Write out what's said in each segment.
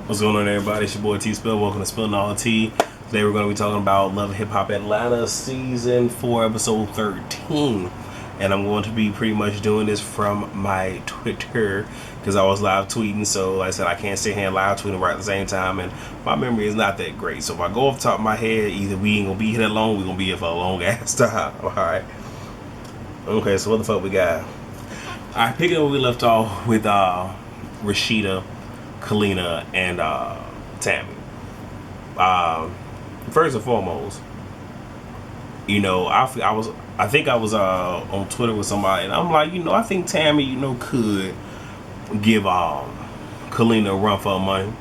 What's going on, everybody? It's your boy T Spill. Welcome to Spilling All the Tea. Today we're going to be talking about Love and Hip Hop Atlanta Season 4, Episode 13. And I'm going to be pretty much doing this from my Twitter because I was live tweeting. So, like I said, I can't sit here and live tweeting right at the same time. And my memory is not that great. So, if I go off the top of my head, either we ain't going to be here that long, we're going to be here for a long ass time. Alright. Okay, so what the fuck we got? I picked up where we left off with Rashida, Kalina, and Tammy. First and foremost, you know, I think I was on Twitter with somebody, and I'm like, I think Tammy, could give Kalina a run for her money.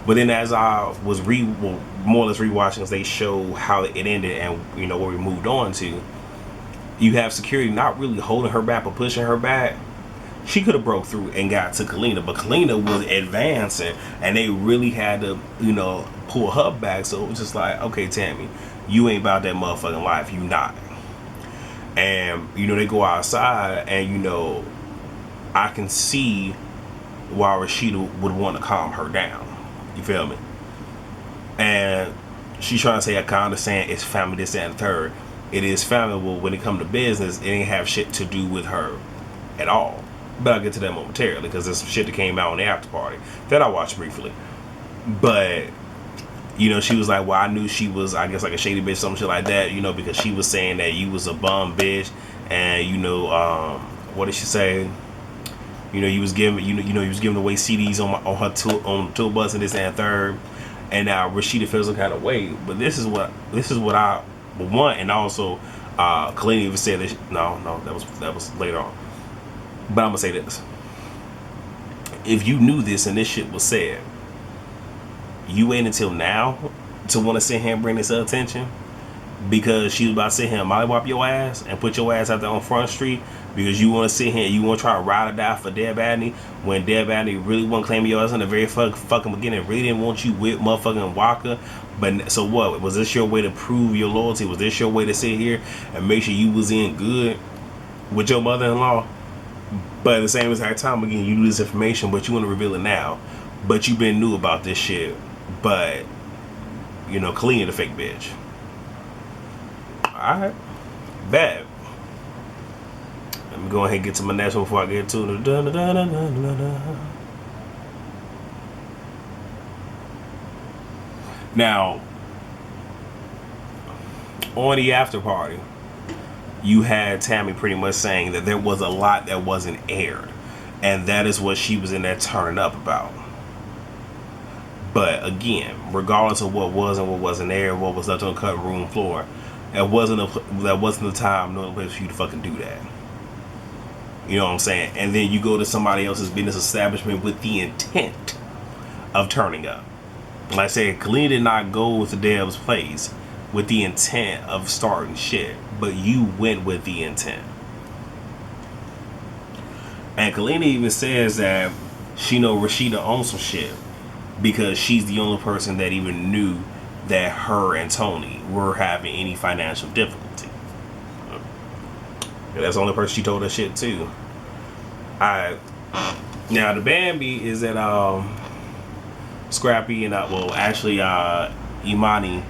But then as I was more or less rewatching, as they show how it ended and where we moved on to, you have security not really holding her back but pushing her back. She could have broke through and got to Kalina, but Kalina was advancing, and they really had to, pull her back. So it was just like, okay, Tammy, you ain't about that motherfucking life. You not. And, they go outside, and, I can see why Rashida would want to calm her down. You feel me? And she's trying to say, I kind of saying it's family, this, and the third. It is family, but when it comes to business, it ain't have shit to do with her at all. But I'll get to that momentarily because there's some shit that came out on the after party that I watched briefly. But, she was like, well, I knew she was, I guess, like a shady bitch, some shit like that, because she was saying that you was a bum bitch. And, what did she say? You was giving, you was giving away CDs on her tour bus and this and third. And now Rashida feels some kind of way. But this is what I want. And also, Kalina even said that, no, that was later on. But I'm gonna say this: if you knew this and this shit was said, you wait until now to want to sit here and bring this to attention because she was about to sit here and mollywop your ass and put your ass out there on Front Street because you want to sit here and you want to try to ride or die for Deb Adney when Deb Adney really wasn't claiming your ass in the very fucking beginning, really didn't want you with motherfucking Walker. But so what? Was this your way to prove your loyalty? Was this your way to sit here and make sure you was in good with your mother-in-law? But at the same exact time, again, you knew this information, but you want to reveal it now. But you been knew about this shit. But, Kalina the fake bitch. Alright. Bad. Let me go ahead and get to my next one before I get to it. Now, on the after party, you had Tammy pretty much saying that there was a lot that wasn't aired. And that is what she was in there turning up about. But again, regardless of what was and what wasn't aired, what was left on the cutting room floor, that wasn't the time nor the place for you to fucking do that. You know what I'm saying? And then you go to somebody else's business establishment with the intent of turning up. Like I said, Kalina did not go to Deb's place with the intent of starting shit, but you went with the intent. And Kalina even says that she know Rashida owns some shit because she's the only person that even knew that her and Tony were having any financial difficulty. And that's the only person she told that shit to. Now the Bambi is at Scrappy and Imani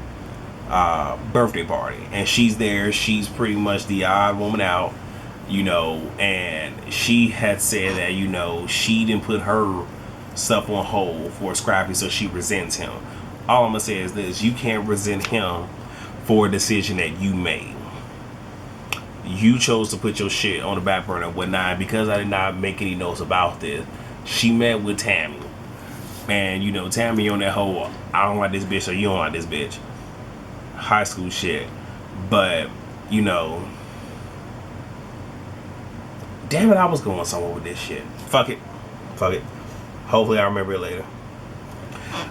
birthday party, and she's there. She's pretty much the odd woman out, and she had said that she didn't put her stuff on hold for Scrappy, so she resents him. All I'm gonna say is this: you can't resent him for a decision that you made. You chose to put your shit on the back burner and whatnot. Because I did not make any notes about this, she met with Tammy, and Tammy on that whole I don't like this bitch, so you don't like this bitch high school shit. But damn it, I was going somewhere with this shit. Fuck it. Hopefully I remember it later.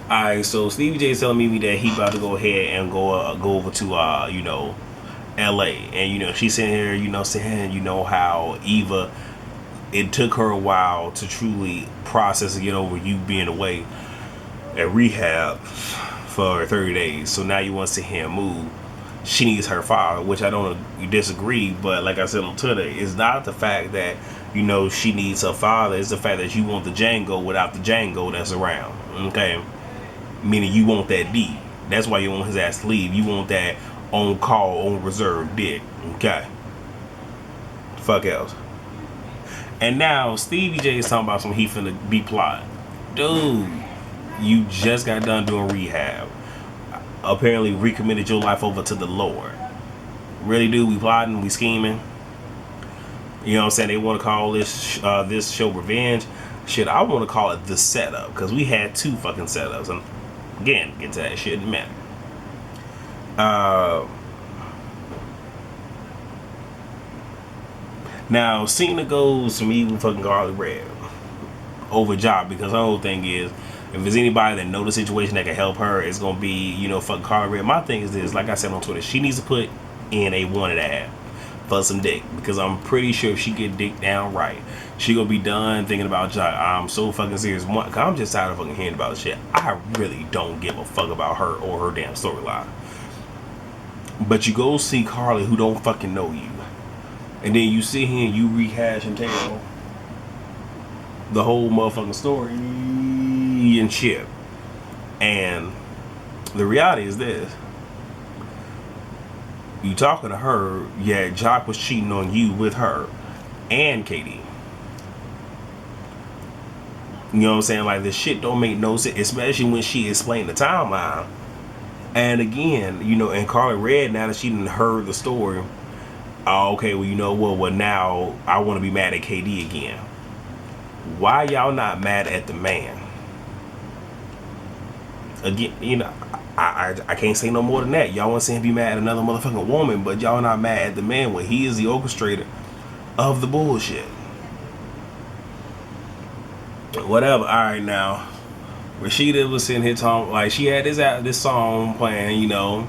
Alright, so Stevie J is telling me that he about to go ahead and go over to LA, and she's sitting here saying how Eva, it took her a while to truly process and get over you being away at rehab for 30 days. So now you want to sit here and move. She needs her father, which I don't disagree, but like I said on Twitter, it's not the fact that she needs her father, it's the fact that you want the Django without the Django that's around. Okay, meaning you want that D. That's why you want his ass to leave. You want that on call, on reserve dick. Okay. Fuck else. And now Stevie J is talking about some he finna be plotting. Dude, you just got done doing rehab. Apparently recommitted your life over to the Lord. Really, dude? We plotting, we scheming. You know what I'm saying? They want to call this show Revenge. Shit, I want to call it The Setup, because we had 2 fucking setups. And again, get to that shit in a minute. Now, Cena goes from even fucking Carly Red over Job, because her whole thing is, if there's anybody that know the situation that can help her, it's gonna be, you know, fucking Carly Red. My thing is this, like I said on Twitter, she needs to put in a 1.5 for some dick, because I'm pretty sure if she get dick down right, she gonna be done thinking about Job. I'm so fucking serious. Cause I'm just tired of fucking hearing about shit. I really don't give a fuck about her or her damn storyline. But you go see Carly, who don't fucking know you, and then you sit here and you rehash and tell the whole motherfucking story and shit. And the reality is this: you talking to her, yeah, Jock was cheating on you with her and Katie. You know what I'm saying? Like, this shit don't make no sense, especially when she explained the timeline. And again, you know, and Carly Red, now that she done heard the story, oh, okay, well, you know what? Well, now I want to be mad at KD again. Why y'all not mad at the man? Again, you know, I can't say no more than that. Y'all want to see him be mad at another motherfucking woman, but y'all not mad at the man when he is the orchestrator of the bullshit. Whatever. All right, now Rashida was sitting here talking, like, she had this song playing, you know,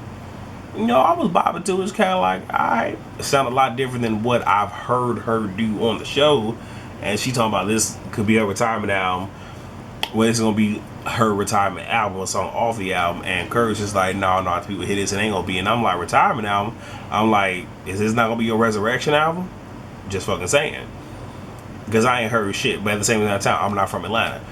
I was bobbing to it. It's kind of like, alright, it sounded a lot different than what I've heard her do on the show. And she talking about this could be her retirement album. Well, it's gonna be her retirement album, a song off the album. And Kurt's just like, no, if people hear this, it ain't gonna be. And I'm like, retirement album? I'm like, is this not gonna be your resurrection album? Just fucking saying. Because I ain't heard shit, but at the same time, I'm not from Atlanta.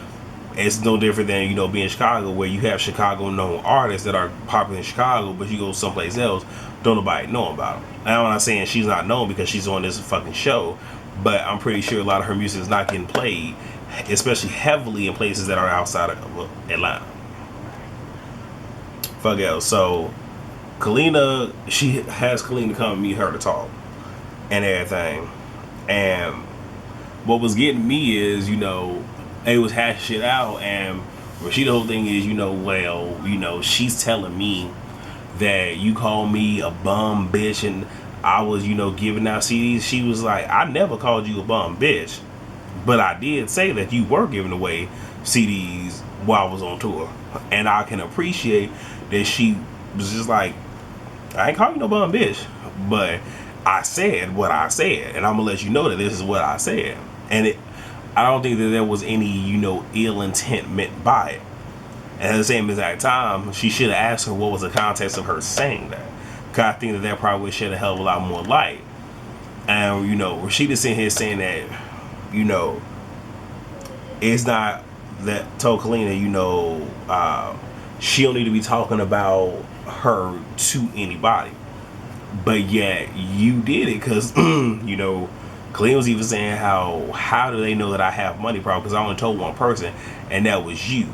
It's no different than, you know, being in Chicago, where you have Chicago known artists that are popular in Chicago, but you go someplace else, don't nobody know about them. And I'm not saying she's not known because she's on this fucking show, but I'm pretty sure a lot of her music is not getting played, especially heavily in places that are outside of Atlanta. Fuck else. So Kalina, she has Kalina come meet her to talk and everything. And what was getting me is, you know, they was hashing shit out, and Rashida, the whole thing is, you know, well, you know, she's telling me that you call me a bum bitch, and I was, you know, giving out CDs. She was like, I never called you a bum bitch, but I did say that you were giving away CDs while I was on tour. And I can appreciate that she was just like, I ain't calling you no bum bitch, but I said what I said, and I'm gonna let you know that this is what I said. And I don't think that there was any, you know, ill intent meant by it. And at the same exact time, she should have asked her what was the context of her saying that. Because I think that probably would shed a hell of a lot more light. And, you know, Rashida's sitting here saying that, you know, it's not that told Kalina, you know, she don't need to be talking about her to anybody. But yet, you did it because, you know, Kalina was even saying how do they know that I have money problem? Because I only told one person, and that was you.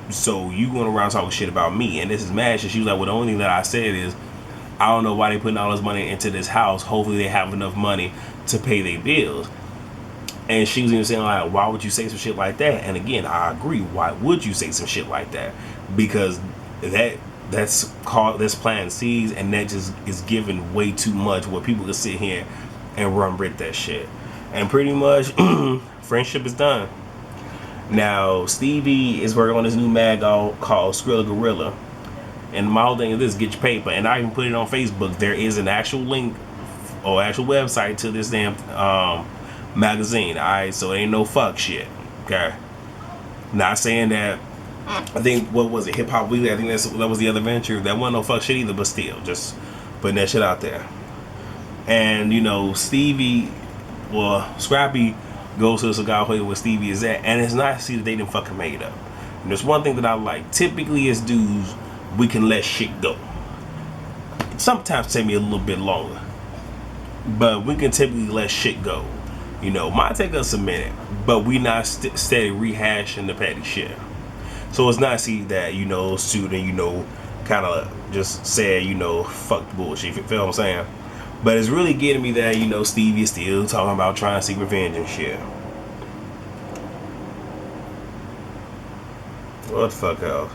So you going around talking shit about me, and this is mad shit. She was like, well, the only thing that I said is, I don't know why they putting all this money into this house. Hopefully they have enough money to pay their bills. And she was even saying, like, why would you say some shit like that? And again, I agree. Why would you say some shit like that? Because that's planting seeds, and that just is giving way too much where people can sit here and run with that shit. And pretty much friendship is done. Now Stevie is working on this new mag called Skrilla Gorilla, and my whole thing is this: get your paper. And I even put it on Facebook. There is an actual link or actual website to this damn magazine. Alright, so it ain't no fuck shit. Okay, not saying that. I think, what was it, Hip Hop Weekly? I think that was the other venture. That wasn't no fuck shit either, but still, just putting that shit out there. And, you know, Scrappy goes to the cigar place where Stevie is at, and it's not to see that they didn't fucking made up. And there's one thing that I like. Typically as dudes, we can let shit go. It sometimes take me a little bit longer, but we can typically let shit go. You know, might take us a minute, but we not steady rehashing the petty shit. So it's nice to see that, you know, student, you know, kind of just said, you know, fuck the bullshit. You feel what I'm saying? But it's really getting me that, you know, Stevie is still talking about trying to seek revenge and shit. What the fuck else?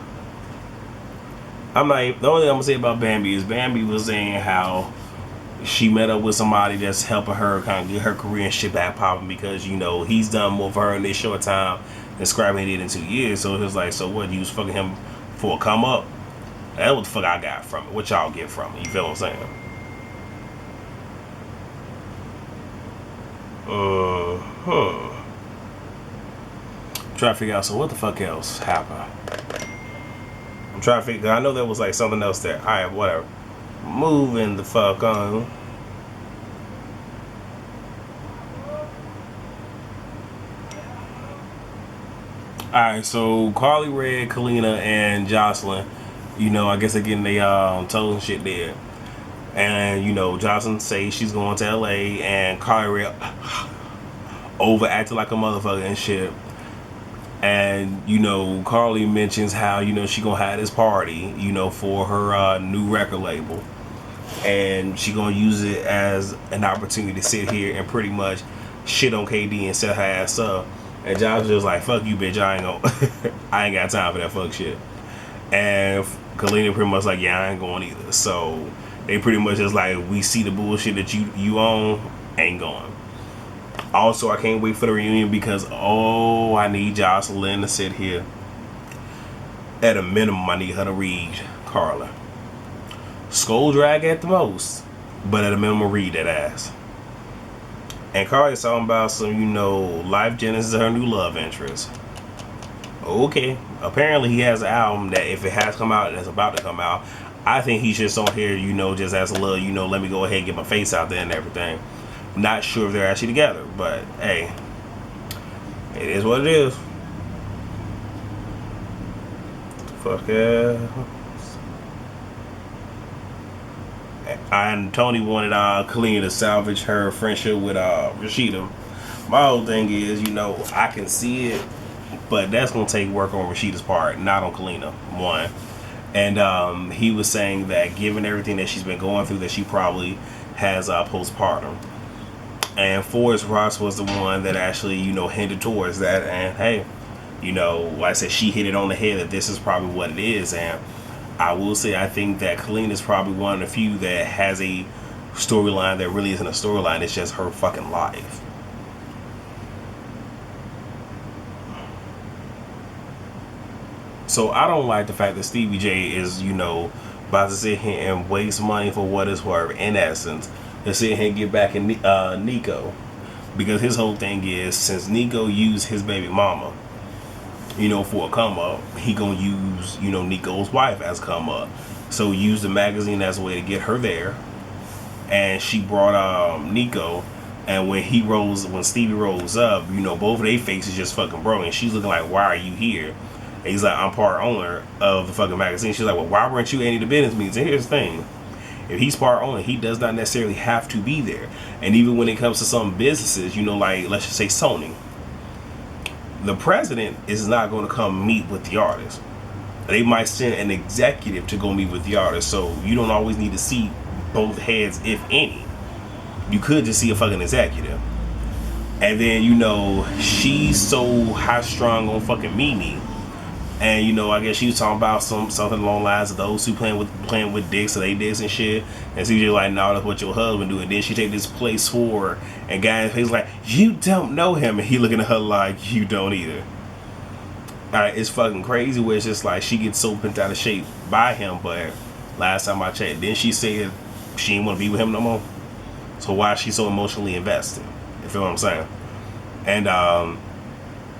The only thing I'm gonna say about Bambi is Bambi was saying how she met up with somebody that's helping her kind of get her career and shit back popping because, you know, he's done more for her in this short time than Scrappy did in 2 years. So it was like, so what, you was fucking him for a come up? That's what the fuck I got from it. What y'all get from it? You feel what I'm saying? Try to figure out, so what the fuck else happened? I'm trying to figure, I know there was like something else there. Alright, whatever. Moving the fuck on. Alright, so Carly Red, Kalina, and Jocelyn, you know, I guess they're getting their toes and shit there. And, you know, Jocelyn say she's going to LA, and Carly Red overacting like a motherfucker and shit. And, you know, Carly mentions how, you know, she gonna have this party, you know, for her new record label. And she gonna use it as an opportunity to sit here and pretty much shit on KD and set her ass up. And Josh was like, fuck you, bitch, I ain't gonna I ain't got time for that fuck shit. And Kalina pretty much like, yeah, I ain't going either. So they pretty much just like, we see the bullshit that you own, ain't going. Also, I can't wait for the reunion because, oh, I need Jocelyn to sit here. At a minimum, I need her to read Carla. Skull drag at the most, but at a minimum, read that ass. And Carla's talking about some, you know, Life Genesis is her new love interest. Okay. Apparently, he has an album that if it has come out and it's about to come out, I think he's just on here, you know, just as a little, you know, let me go ahead and get my face out there and everything. Not sure if they're actually together, but hey, it is what it is. Fuck yeah. And Tony wanted Kalina to salvage her friendship with Rashida. My whole thing is, you know, I can see it, but that's gonna take work on Rashida's part, not on Kalina. One. And he was saying that given everything that she's been going through, that she probably has postpartum. And Forrest Ross was the one that actually, you know, hinted towards that. And hey, you know, like I said, she hit it on the head that this is probably what it is. And I will say, I think that Kalina is probably one of the few that has a storyline that really isn't a storyline. It's just her fucking life. So I don't like the fact that Stevie J is, you know, about to sit here and waste money for what it's worth, in essence, to sit here and get back in Nico. Because his whole thing is, since Nico used his baby mama, you know, for a come up, he gonna use, you know, Nico's wife as come up. So use the magazine as a way to get her there. And she brought Nico, and when Stevie rolls up, you know, both of their faces just fucking broke, and she's looking like, why are you here? And he's like, I'm part owner of the fucking magazine. She's like, well, why weren't you at any of the business meetings? And here's the thing. If he's part owner, he does not necessarily have to be there. And even when it comes to some businesses, you know, like, let's just say Sony, the president is not going to come meet with the artist. They might send an executive to go meet with the artist. So you don't always need to see both heads, if any. You could just see a fucking executive. And then, you know, she's so high strung on fucking Mimi. And, you know, I guess she was talking about something along the lines of those who playing with dicks, so they dicks and shit. And so you're like, no, that's what your husband do. And then she take this place for her, and guy in his face like, you don't know him. And he looking at her like, you don't either. Alright, it's fucking crazy where it's just like she gets so bent out of shape by him. But last time I checked, then she said she didn't want to be with him no more. So why is she so emotionally invested? You feel what I'm saying? And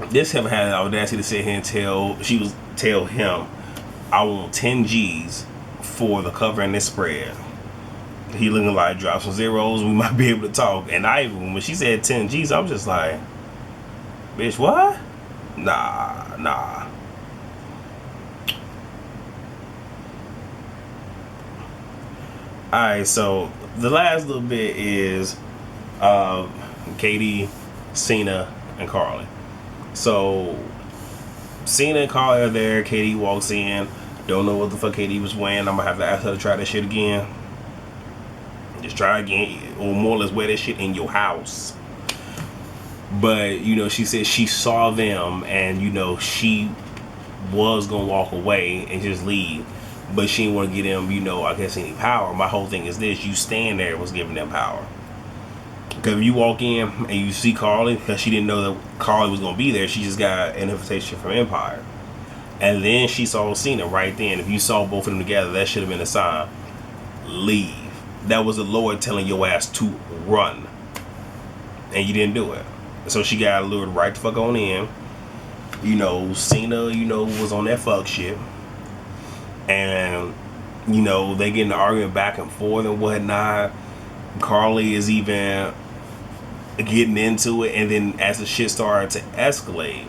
this him had the audacity to sit here and tell him, I want 10 G's for the cover in this spread. He looking like, drop some zeros, we might be able to talk. And when she said 10 G's, I'm just like, bitch, what? Nah. Alright, so the last little bit is Katie, Cena, and Carly. So Cena and Carly are there. Katie walks in. Don't know what the fuck Katie was wearing. I'm gonna have to ask her to try that shit again. Just try again, or more or less wear that shit in your house. But you know, she said she saw them, and you know, she was gonna walk away and just leave, but she didn't want to give them, you know, I guess any power. My whole thing is this: you stand there was giving them power. Because if you walk in and you see Carly, because she didn't know that Carly was gonna be there, she just got an invitation from Empire, and then she saw Cena right then. If you saw both of them together, that should have been a sign. Leave. That was the Lord telling your ass to run, and you didn't do it. So she got lured right the fuck on in. You know, Cena, you know, was on that fuck shit. And, you know, they get in the argument back and forth and whatnot. Carly is even getting into it. And then as the shit started to escalate,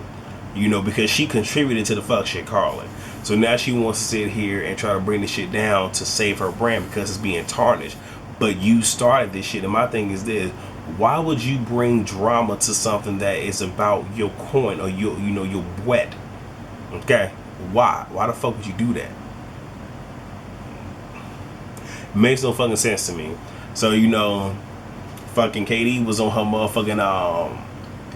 you know, because she contributed to the fuck shit, Carly. So now she wants to sit here and try to bring the shit down to save her brand because it's being tarnished. But you started this shit. And my thing is this: why would you bring drama to something that is about your coin or your, you know, your wet? Okay, why the fuck would you do that? Makes no fucking sense to me. So, you know, fucking Katie was on her motherfucking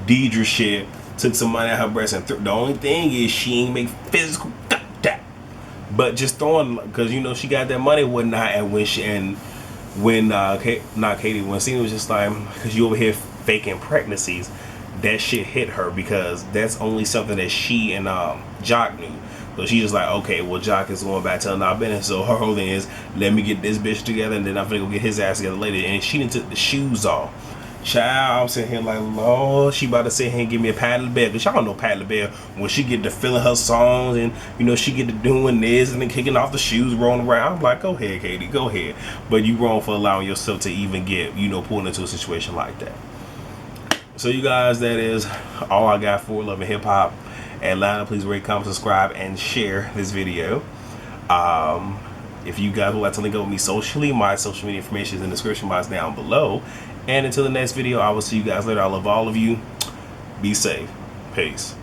Deidre shit, took some money out of her breast, and the only thing is she ain't make physical contact, but just throwing, because you know she got that money whatnot. And when not Katie, when Cena was just like, because you over here faking pregnancies, that shit hit her, because that's only something that she and Jock knew. So she's just like, okay, well, Jock is going back to our business. So her whole thing is, let me get this bitch together, and then I'm gonna go get his ass together later. And she didn't took the shoes off. Child, I'm sitting here like, Lord, she about to sit here and give me a Patti LaBelle. Because y'all know Patti LaBelle, when she get to feeling her songs, and, you know, she get to doing this, and then kicking off the shoes, rolling around. I'm like, go ahead, Katie, go ahead. But you wrong for allowing yourself to even get, you know, pulled into a situation like that. So you guys, that is all I got for Love and Hip Hop Atlanta. Please rate, comment, subscribe, and share this video. If you guys would like to link up with me socially, my social media information is in the description box down below. And until the next video, I will see you guys later. I love all of you. Be safe. Peace.